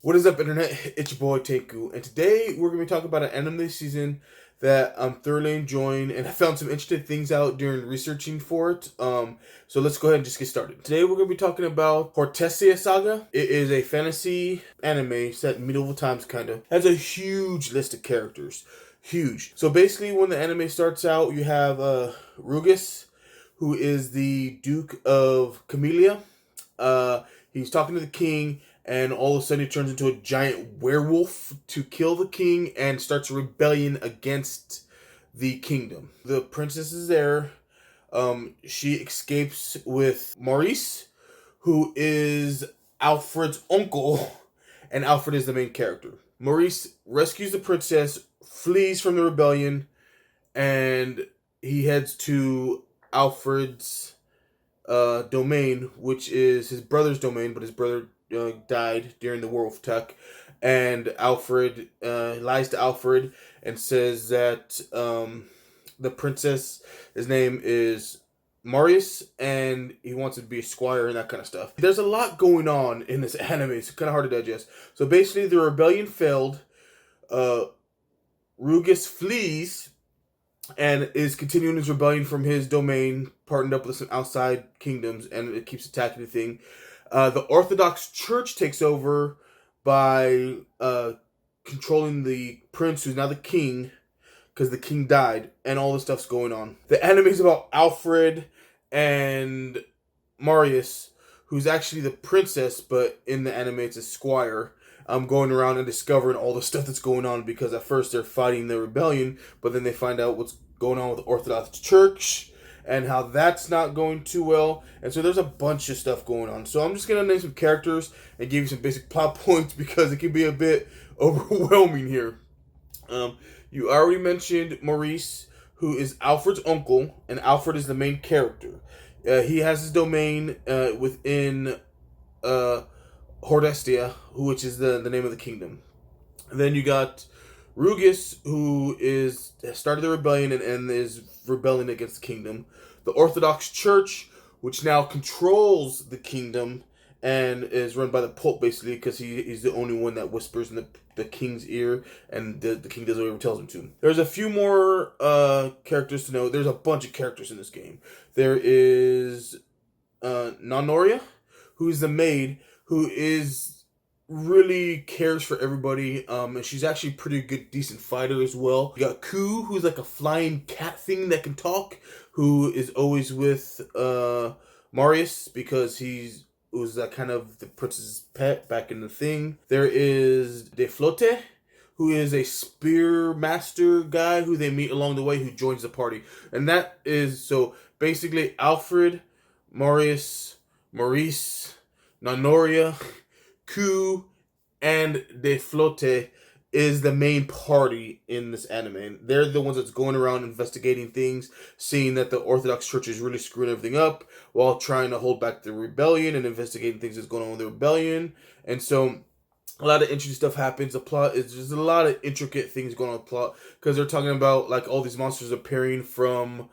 What is up, Internet? It's your boy Teku, and today we're going to be talking about an anime season that I'm thoroughly enjoying, and I found some interesting things out during researching for it. So let's go ahead and just get started. Today we're going to be talking about Hortensia Saga. It is a fantasy anime set in medieval times, kind of. Has a huge list of characters. Huge. So basically, when the anime starts out, you have Rugus, who is the Duke of Camellia. He's talking to the king, and all of a sudden he turns into a giant werewolf to kill the king and starts a rebellion against the kingdom. The princess is there. She escapes with Maurice, who is Alfred's uncle, and Alfred is the main character. Maurice rescues the princess, flees from the rebellion, and he heads to Alfred's domain, which is his brother's domain, but his brother died during the werewolf attack, and Alfred lies to Alfred and says that the princess, his name is Marius, and he wants to be a squire and that kind of stuff. There's a lot going on in this anime. It's kind of hard to digest. So basically, the rebellion failed. Rugus flees and is continuing his rebellion from his domain, partnered up with some outside kingdoms, and it keeps attacking the thing. The Orthodox Church takes over by controlling the prince, who's now the king, because the king died, and all this stuff's going on. The anime is about Alfred and Marius, who's actually the princess, but in the anime it's a squire. Going around and discovering all the stuff that's going on, because at first they're fighting the rebellion, but then they find out what's going on with the Orthodox Church and how that's not going too well. And so there's a bunch of stuff going on. So I'm just going to name some characters and give you some basic plot points because it can be a bit overwhelming here. You already mentioned Maurice, who is Alfred's uncle, and Alfred is the main character. He has his domain within Hortensia, which is the name of the kingdom. And then you got Rugus, who started the rebellion and is rebelling against the kingdom. The Orthodox Church, which now controls the kingdom and is run by the Pope, basically, because he's the only one that whispers in the king's ear, and the king does whatever tells him to. There's a few more characters to know. There's a bunch of characters in this game. There is Nanoria, who is the maid, who really cares for everybody, and she's actually pretty good, decent fighter as well. You got Ku, who's like a flying cat thing that can talk, who is always with Marius, because he was that kind of the princess's pet back in the thing. There is De Flote, who is a spear master guy who they meet along the way, who joins the party. And that is, so basically Alfred, Marius, Maurice, Nanoria, Ku, and De Flote is the main party in this anime. And they're the ones that's going around investigating things, seeing that the Orthodox Church is really screwing everything up while trying to hold back the rebellion and investigating things that's going on with the rebellion. And so a lot of interesting stuff happens. The plot is just a lot of intricate things going on with the plot, because they're talking about like all these monsters appearing from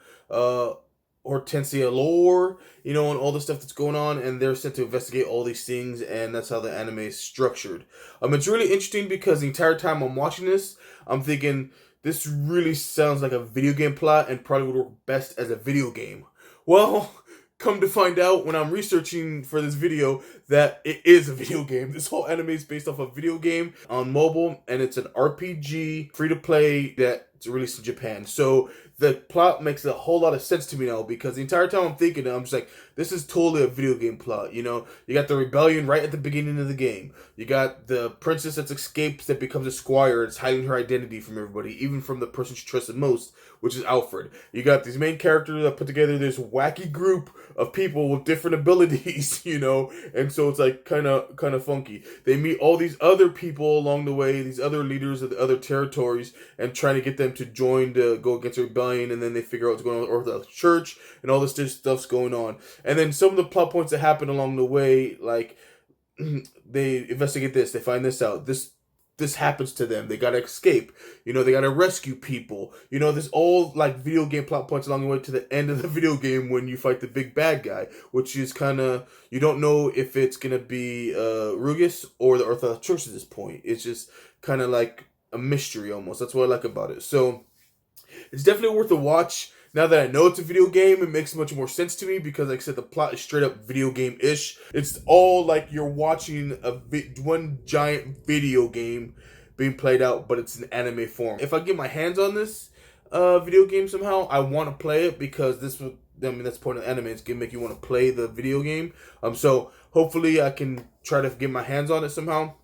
Hortensia lore, and all the stuff that's going on, and they're sent to investigate all these things, and that's how the anime is structured. It's really interesting because the entire time I'm watching this, I'm thinking, this really sounds like a video game plot and probably would work best as a video game. Well, come to find out when I'm researching for this video that it is a video game. This whole anime is based off a video game on mobile, and it's an RPG, free-to-play, that's released in Japan. So the plot makes a whole lot of sense to me now, because the entire time I'm thinking, I'm just like, this is totally a video game plot, You got the rebellion right at the beginning of the game. You got the princess that escapes, that becomes a squire. It's hiding her identity from everybody, even from the person she trusts the most, which is Alfred. You got these main characters that put together this wacky group of people with different abilities, and so it's like kind of funky. They meet all these other people along the way, these other leaders of the other territories, and trying to get them to join to go against the rebellion, and then they figure out what's going on with the Orthodox Church, and all this stuff's going on. And then some of the plot points that happen along the way, like they investigate this, they find this out. This this happens to them. They gotta escape. You know, they gotta rescue people. You know, there's all like video game plot points along the way to the end of the video game when you fight the big bad guy, which is kind of, you don't know if it's gonna be Rugus or the Orthodox Church at this point. It's just kind of like a mystery almost. That's what I like about it. So it's definitely worth a watch. Now that I know it's a video game, it makes much more sense to me because, like I said, the plot is straight up video game-ish. It's all like you're watching one giant video game being played out, but it's in anime form. If I get my hands on this video game somehow, I want to play it because that's the point of anime. It's gonna make you want to play the video game. So hopefully I can try to get my hands on it somehow.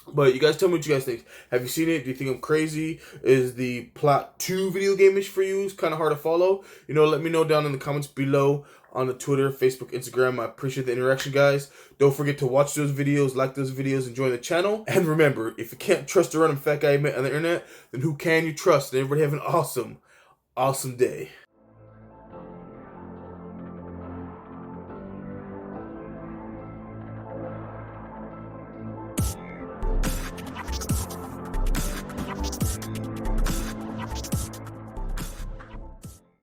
But you guys tell me what you guys think. Have you seen it? Do you think I'm crazy? Is the plot too video game-ish for you? It's kind of hard to follow. You know, let me know down in the comments below on the Twitter, Facebook, Instagram. I appreciate the interaction, guys. Don't forget to watch those videos, like those videos, and join the channel. And remember, if you can't trust a random fat guy you met on the internet, then who can you trust? And everybody have an awesome, awesome day.